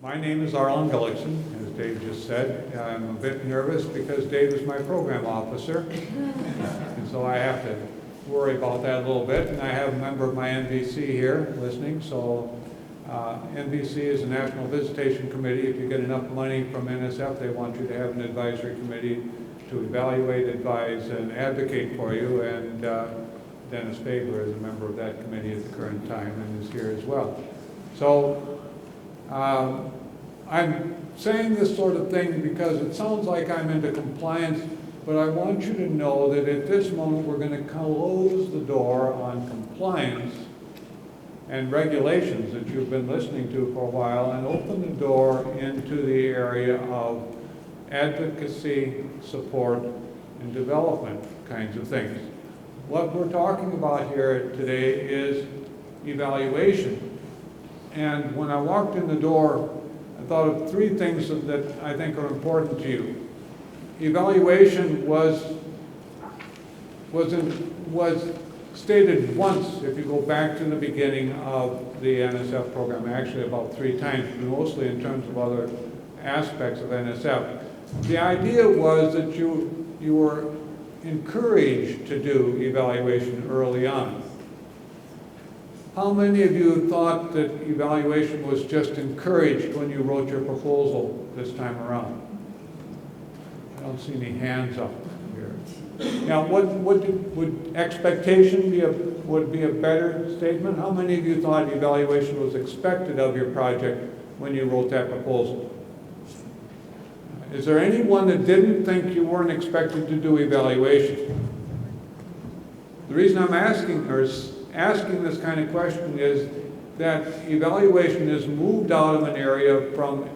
My name is Arlen Gullickson, as Dave just said. I'm a bit nervous because Dave is my program officer, and so I have to worry about that a little bit. And I have a member of my NVC here listening, so NVC is the National Visitation Committee. If you get enough money from NSF, they want you to have an advisory committee to evaluate, advise, and advocate for you. And Dennis Faber is a member of that committee at the current time and is here as well. So I'm saying this sort of thing because it sounds like I'm into compliance, but I want you to know that at this moment we're going to close the door on compliance and regulations that you've been listening to for a while and open the door into the area of advocacy, support, and development kinds of things. What we're talking about here today is evaluation. And when I walked in the door, I thought of three things that I think are important to you. Evaluation was stated once, if you go back to the beginning of the NSF program, actually about 3 times, mostly in terms of other aspects of NSF. The idea was that you were encouraged to do evaluation early on. How many of you thought that evaluation was just encouraged when you wrote your proposal this time around? I don't see any hands up here. Now, would expectation would be a better statement? How many of you thought evaluation was expected of your project when you wrote that proposal? Is there anyone that didn't think you weren't expected to do evaluation? The reason I'm asking this kind of question is that evaluation is moved out of an area from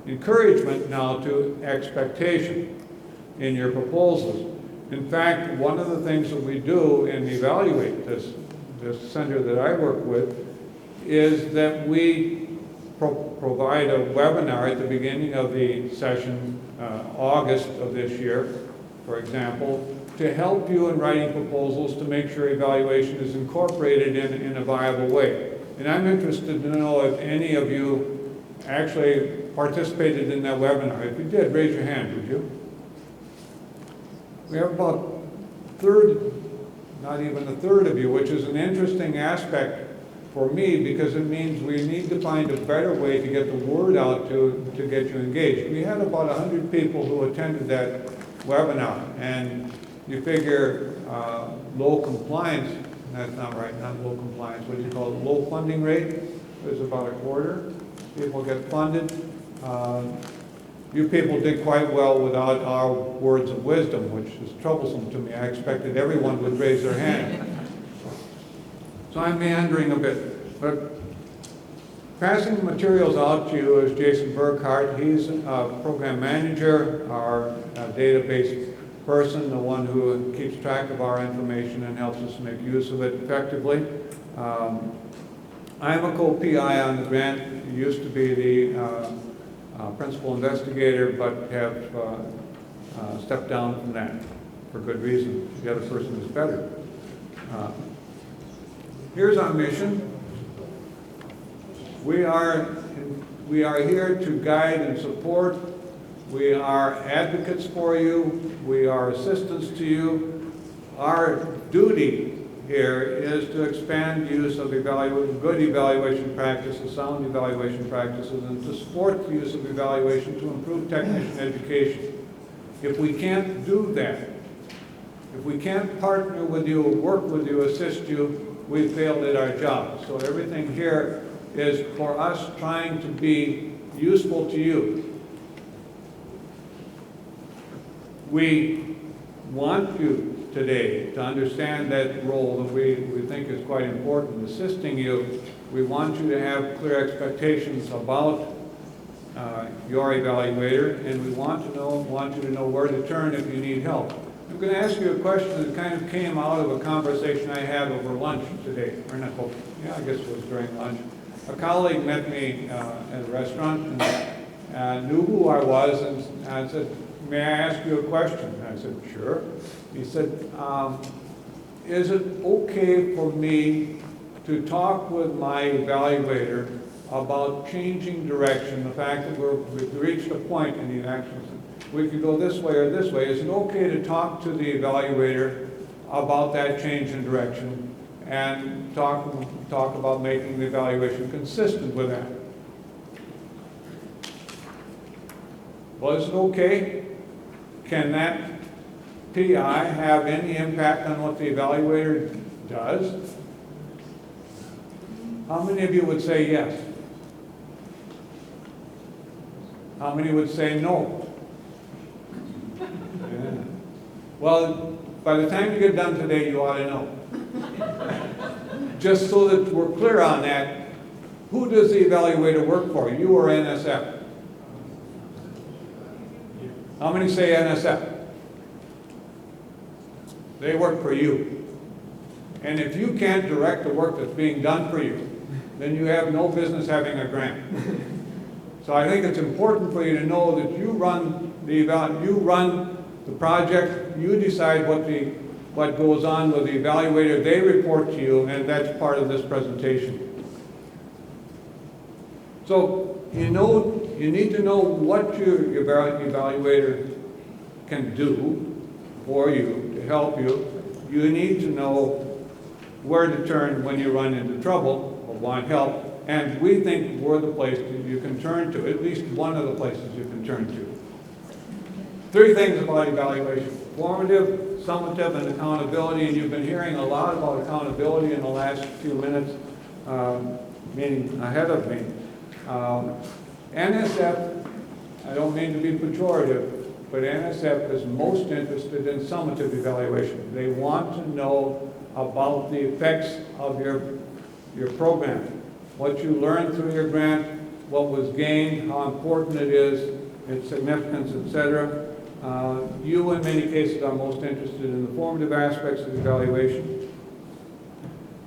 encouragement now to expectation in your proposals. In fact, one of the things that we do and evaluate this center that I work with is that we provide a webinar at the beginning of the session, August of this year, for example, to help you in writing proposals to make sure evaluation is incorporated in a viable way. And I'm interested to know if any of you actually participated in that webinar. If you did, raise your hand, would you? We have about a third, not even a third of you, which is an interesting aspect for me because it means we need to find a better way to get the word out to get you engaged. We had about 100 people who attended that webinar, and you figure low compliance, that's not right, not low compliance, what do you call it, low funding rate is about a quarter. People get funded. You people did quite well without our words of wisdom, which is troublesome to me. I expected everyone would raise their hand. So I'm meandering a bit, but passing the materials out to you is Jason Burkhart. He's a program manager, our database person, the one who keeps track of our information and helps us make use of it effectively. I'm a co-PI on the grant. Used to be the principal investigator, but have stepped down from that for good reason. The other person is better. Here's our mission. We are here to guide and support. We are advocates for you. We are assistants to you. Our duty here is to expand use of good evaluation practices, sound evaluation practices, and to support the use of evaluation to improve technician education. If we can't do that, if we can't partner with you, work with you, assist you, we failed at our job. So everything here is for us trying to be useful to you. We want you today to understand that role that we think is quite important, assisting you. We want you to have clear expectations about your evaluator, and we want you to know where to turn if you need help. I'm going to ask you a question that kind of came out of a conversation I had over lunch today, or not, yeah, I guess it was during lunch. A colleague met me at a restaurant and knew who I was and said, "May I ask you a question?" And I said, "Sure." He said, "Is it okay for me to talk with my evaluator about changing direction, the fact that we've reached a point in the actions. We could go this way or this way. Is it okay to talk to the evaluator about that change in direction and talk about making the evaluation consistent with that? Was it okay? Can that PI have any impact on what the evaluator does? How many of you would say yes? How many would say no? Yeah. Well, by the time you get done today, you ought to know. Just so that we're clear on that, who does the evaluator work for, you or NSF? How many say NSF? They work for you. And if you can't direct the work that's being done for you, then you have no business having a grant. So I think it's important for you to know that you run the project, you decide what goes on with the evaluator, they report to you, and that's part of this presentation. So you need to know what your evaluator can do for you to help you. You need to know where to turn when you run into trouble or want help. And we think we're the place that you can turn to, at least one of the places you can turn to. 3 things about evaluation: formative, summative, and accountability. And you've been hearing a lot about accountability in the last few minutes, meaning ahead of me. NSF, I don't mean to be pejorative, but NSF is most interested in summative evaluation. They want to know about the effects of your program, what you learned through your grant, what was gained, how important it is, its significance, etc. You, in many cases, are most interested in the formative aspects of evaluation.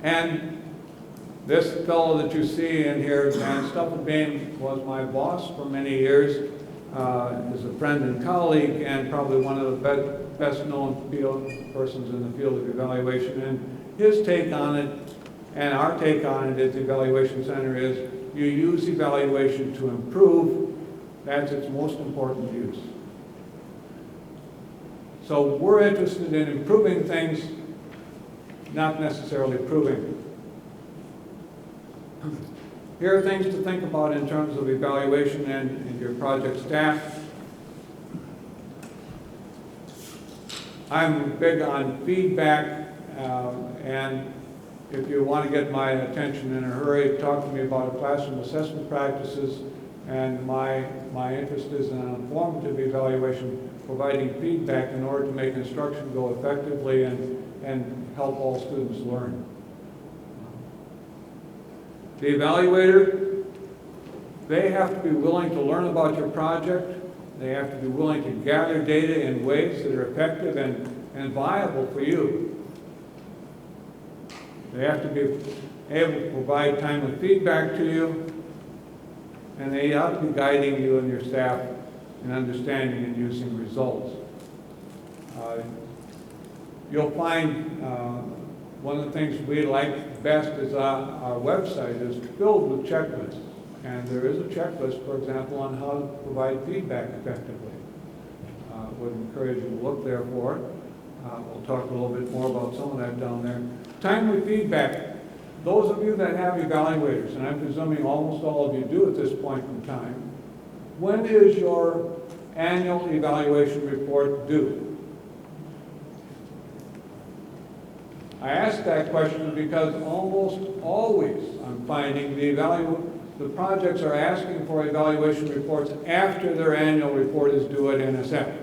And this fellow that you see in here, Dan Stufflebeam, was my boss for many years, is a friend and colleague, and probably one of the best-known persons in the field of evaluation. And his take on it, and our take on it at the Evaluation Center, is you use evaluation to improve. That's its most important use. So we're interested in improving things, not necessarily proving. Here are things to think about in terms of evaluation and your project staff. I'm big on feedback, and if you want to get my attention in a hurry, talk to me about classroom assessment practices, and my interest is in informative evaluation, providing feedback in order to make instruction go effectively and help all students learn. The evaluator, they have to be willing to learn about your project. They have to be willing to gather data in ways that are effective and viable for you. They have to be able to provide timely feedback to you, and they have to be guiding you and your staff in understanding and using results. You'll find one of the things we like best is our website is filled with checklists. And there is a checklist, for example, on how to provide feedback effectively. Would encourage you to look there for it. We'll talk a little bit more about some of that down there. Timely feedback. Those of you that have evaluators, and I'm presuming almost all of you do at this point in time, when is your annual evaluation report due? I ask that question because almost always I'm finding the projects are asking for evaluation reports after their annual report is due at NSF.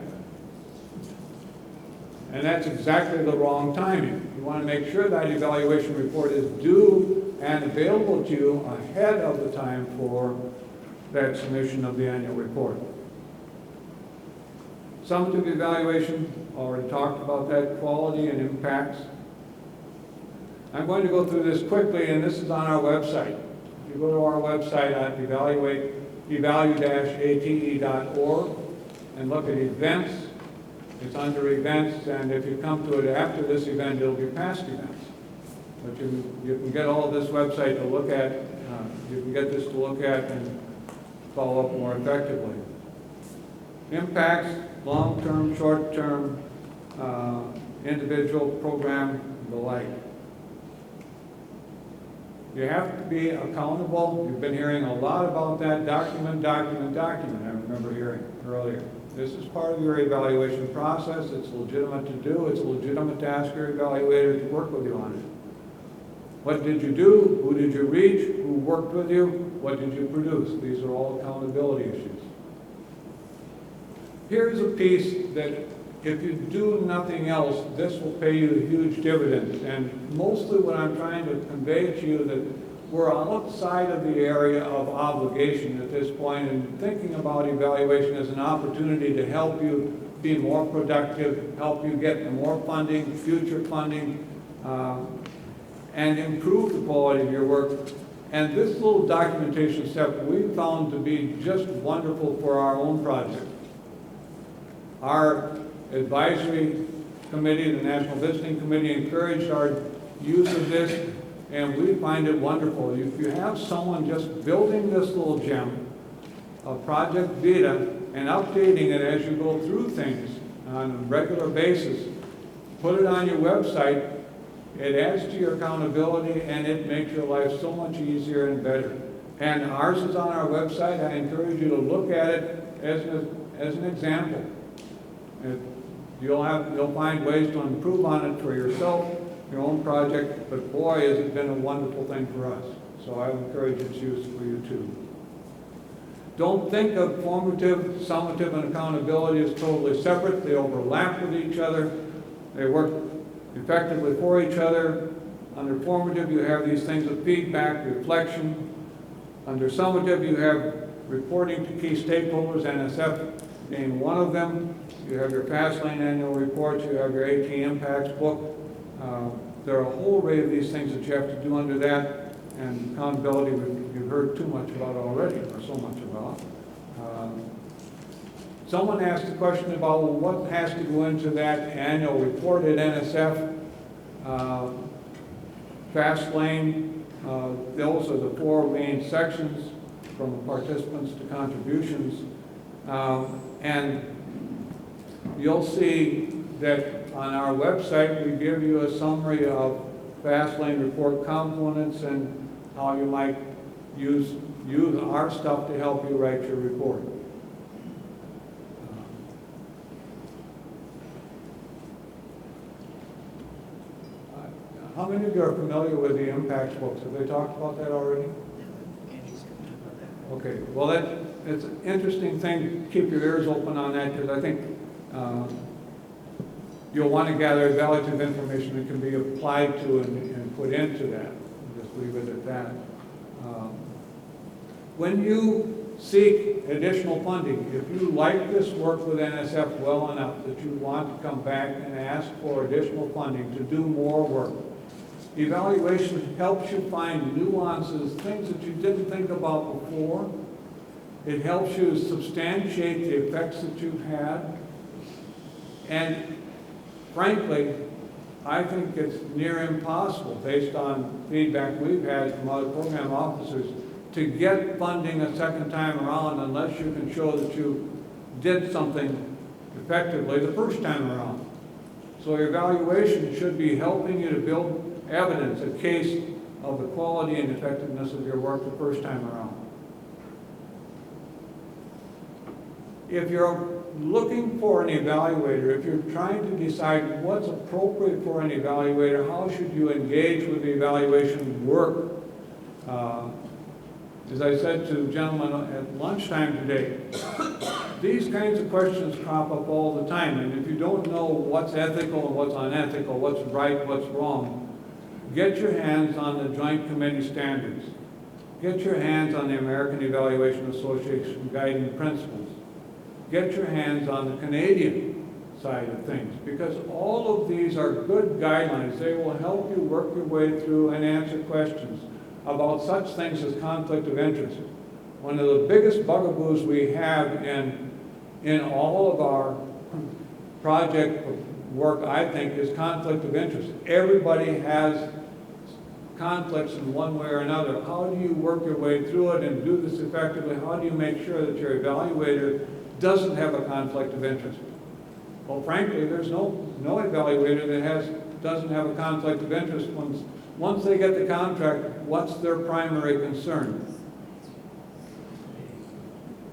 And that's exactly the wrong timing. You want to make sure that evaluation report is due and available to you ahead of the time for that submission of the annual report. Summative evaluation, already talked about that, quality and impacts. I'm going to go through this quickly, and this is on our website. If you go to our website at evalu-ate.org and look at events, it's under events, and if you come to it after this event, it'll be past events. But you can get all of this website to look at, you can get this to look at and follow up more effectively. Impacts, long-term, short-term, individual, program, the like. You have to be accountable. You've been hearing a lot about that. Document, document, document, I remember hearing earlier. This is part of your evaluation process. It's legitimate to do. It's legitimate to ask your evaluator to work with you on it. What did you do? Who did you reach? Who worked with you? What did you produce? These are all accountability issues. Here's a piece that if you do nothing else, this will pay you huge dividends. And mostly what I'm trying to convey to you that we're outside of the area of obligation at this point and thinking about evaluation as an opportunity to help you be more productive, help you get more funding, future funding, and improve the quality of your work. And this little documentation step we found to be just wonderful for our own project. Our advisory committee, the National Visiting Committee, encouraged our use of this, and we find it wonderful. If you have someone just building this little gem of Project Vita and updating it as you go through things on a regular basis, put it on your website, it adds to your accountability and it makes your life so much easier and better. And ours is on our website. I encourage you to look at it as an example. You'll find ways to improve on it for yourself, your own project, but boy, has it been a wonderful thing for us. So I would encourage its use for you too. Don't think of formative, summative, and accountability as totally separate. They overlap with each other. They work effectively for each other. Under formative, you have these things of feedback, reflection. Under summative, you have reporting to key stakeholders, NSF being one of them. You have your Fast Lane annual reports, you have your AT impacts book. There are a whole array of these things that you have to do under that, and accountability you've heard too much about already, or so much about. Someone asked a question about, well, what has to go into that annual report at NSF? Fast Lane, those are the four main sections, from participants to contributions. And you'll see that on our website we give you a summary of Fast Lane report components and how you might use our stuff to help you write your report. How many of you are familiar with the impacts books? Have they talked about that already? Okay, well it's an interesting thing. Keep your ears open on that, because I think you'll want to gather evaluative information that can be applied to and put into that. Just leave it at that. When you seek additional funding, if you like this work with NSF well enough that you want to come back and ask for additional funding to do more work, evaluation helps you find nuances, things that you didn't think about before. It helps you substantiate the effects that you've had. And frankly, I think it's near impossible, based on feedback we've had from other program officers, to get funding a second time around unless you can show that you did something effectively the first time around. So your evaluation should be helping you to build evidence, a case of the quality and effectiveness of your work the first time around. If you're looking for an evaluator, if you're trying to decide what's appropriate for an evaluator, how should you engage with the evaluation work? As I said to the gentleman at lunchtime today, these kinds of questions crop up all the time, and if you don't know what's ethical and what's unethical, what's right, what's wrong, get your hands on the Joint Committee Standards. Get your hands on the American Evaluation Association Guiding Principles. Get your hands on the Canadian side of things, because all of these are good guidelines. They will help you work your way through and answer questions about such things as conflict of interest. One of the biggest bugaboos we have in all of our project work, I think, is conflict of interest. Everybody has conflicts in one way or another. How do you work your way through it and do this effectively? How do you make sure that your evaluator doesn't have a conflict of interest? Well, frankly, there's no evaluator that doesn't have a conflict of interest. Once they get the contract, what's their primary concern?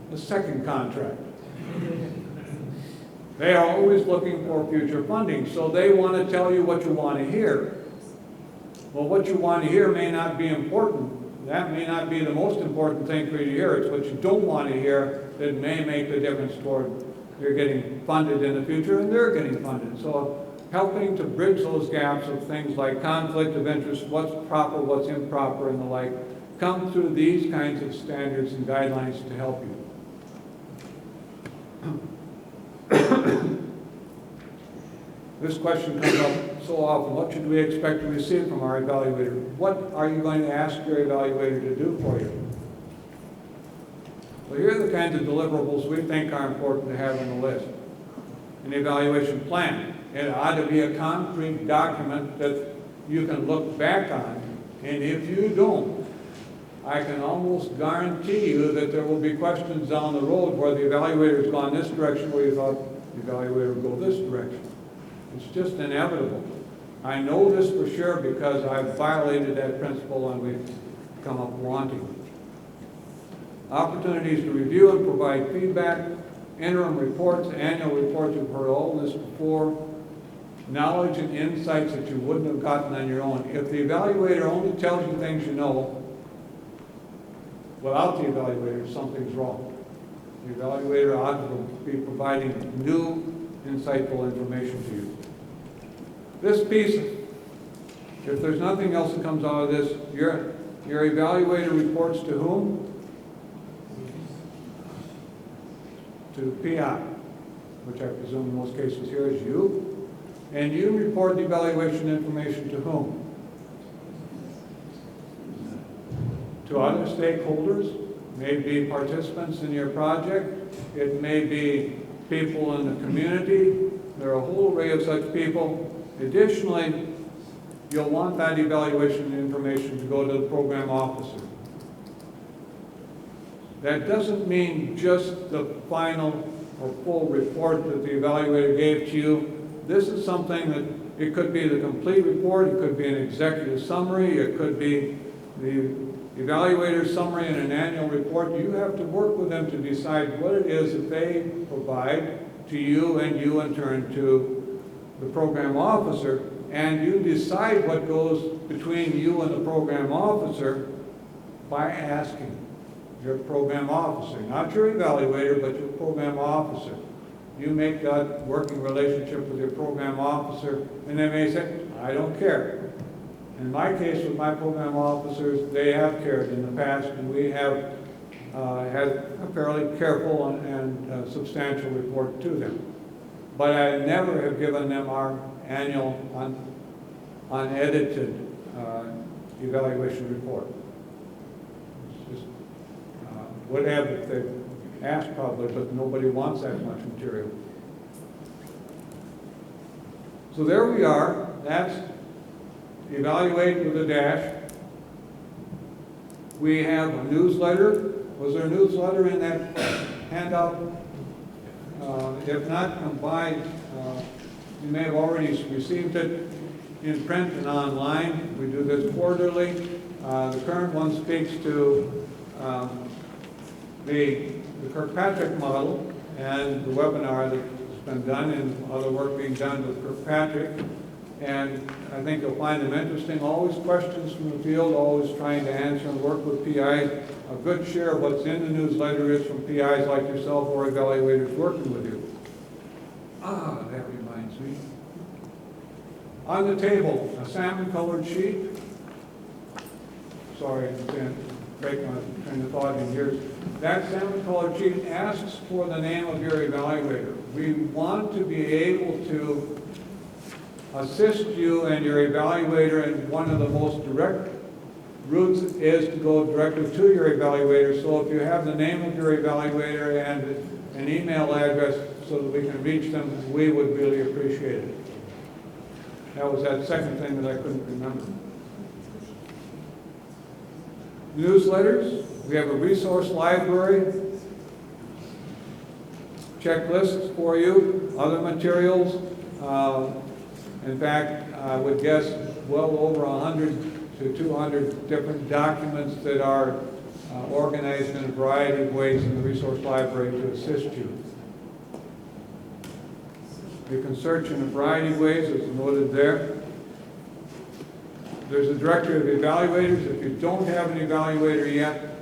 The second contract. They are always looking for future funding, so they want to tell you what you want to hear. Well, what you want to hear may not be important. That may not be the most important thing for you to hear. It's what you don't want to hear that may make the difference toward you're getting funded in the future and they're getting funded. So helping to bridge those gaps of things like conflict of interest, what's proper, what's improper, and the like, come through these kinds of standards and guidelines to help you. This question comes up so often: what should we expect to receive from our evaluator? What are you going to ask your evaluator to do for you? Well, here are the kinds of deliverables we think are important to have on the list. An evaluation plan. It ought to be a concrete document that you can look back on, and if you don't, I can almost guarantee you that there will be questions down the road where the evaluator has gone this direction where you thought the evaluator would go this direction. It's just inevitable. I know this for sure because I've violated that principle and we've come up wanting. Opportunities to review and provide feedback, interim reports, annual reports, you've heard all this before. Knowledge and insights that you wouldn't have gotten on your own. If the evaluator only tells you things you know, without the evaluator, something's wrong. The evaluator ought to be providing new, insightful information to you. This piece, if there's nothing else that comes out of this, your evaluator reports to whom? To PI, which I presume in most cases here is you. And you report the evaluation information to whom? To other stakeholders, maybe participants in your project. It may be people in the community. There are a whole array of such people. Additionally, you'll want that evaluation information to go to the program officer. That doesn't mean just the final or full report that the evaluator gave to you. This is something that it could be the complete report, it could be an executive summary, it could be the evaluator's summary in an annual report. You have to work with them to decide what it is that they provide to you and you in turn to the program officer. And you decide what goes between you and the program officer by asking your program officer, not your evaluator, but your program officer. You make that working relationship with your program officer, and they may say, I don't care. In my case with my program officers, they have cared in the past, and we have had a fairly careful and substantial report to them. But I never have given them our annual unedited evaluation report. It's just, would have if they asked probably, but nobody wants that much material. So there we are. That's evaluate with a dash. We have a newsletter. Was there a newsletter in that handout? If not, come by. You may have already received it in print and online. We do this quarterly. The current one speaks to the Kirkpatrick model and the webinar that's been done and other work being done with Kirkpatrick. And I think you'll find them interesting. Always questions from the field, always trying to answer and work with PIs. A good share of what's in the newsletter is from PIs like yourself or evaluators working with you. That reminds me. On the table, a salmon-colored sheet. Sorry, I can't break my train of thought in here. That salmon-colored sheet asks for the name of your evaluator. We want to be able to assist you and your evaluator, and one of the most direct routes is to go directly to your evaluator. So if you have the name of your evaluator and an email address so that we can reach them, we would really appreciate it. That was that second thing that I couldn't remember. newsletters. We have a resource library, checklists for you, other materials. In fact, I would guess well over 100 to 200 different documents that are organized in a variety of ways in the resource library to assist you. You can search in a variety of ways, as noted there. There's a directory of evaluators. If you don't have an evaluator yet,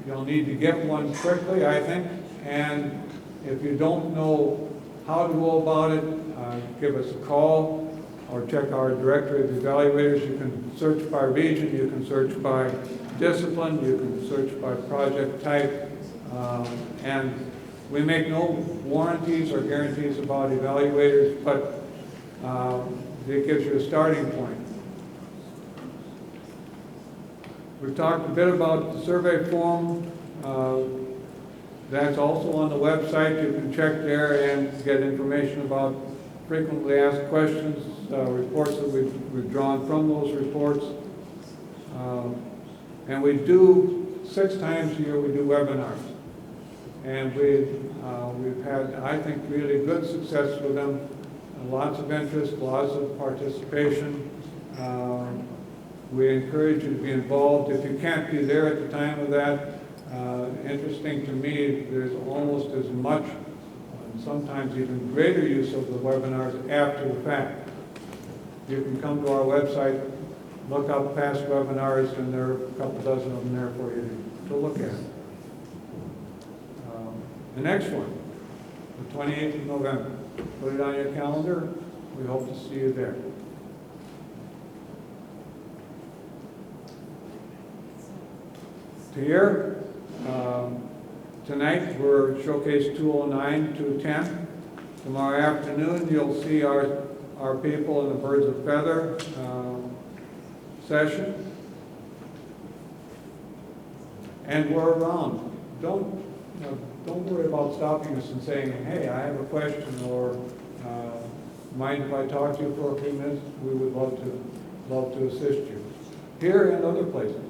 you'll need to get one quickly, I think. And if you don't know how to go about it, give us a call or check our directory of evaluators. You can search by region, you can search by discipline, you can search by project type, and we make no warranties or guarantees about evaluators, but it gives you a starting point. We've talked a bit about the survey form. That's also on the website. You can check there and get information about frequently asked questions, reports that we've drawn from those reports. And we do, 6 times a year, we do webinars. And we've had, I think, really good success with them. Lots of interest, lots of participation. We encourage you to be involved. If you can't be there at the time of that, interesting to me, there's almost as much, and sometimes even greater use of the webinars after the fact. You can come to our website, look up past webinars, and there are a couple dozen of them there for you to look at. The next one, the 28th of November. Put it on your calendar. We hope to see you there. Here, tonight we're Showcase 209, 210. Tomorrow afternoon you'll see our people in the Birds of Feather session. And we're around. Don't worry about stopping us and saying, hey, I have a question, or mind if I talk to you for a few minutes? We would love to assist you. Here and other places.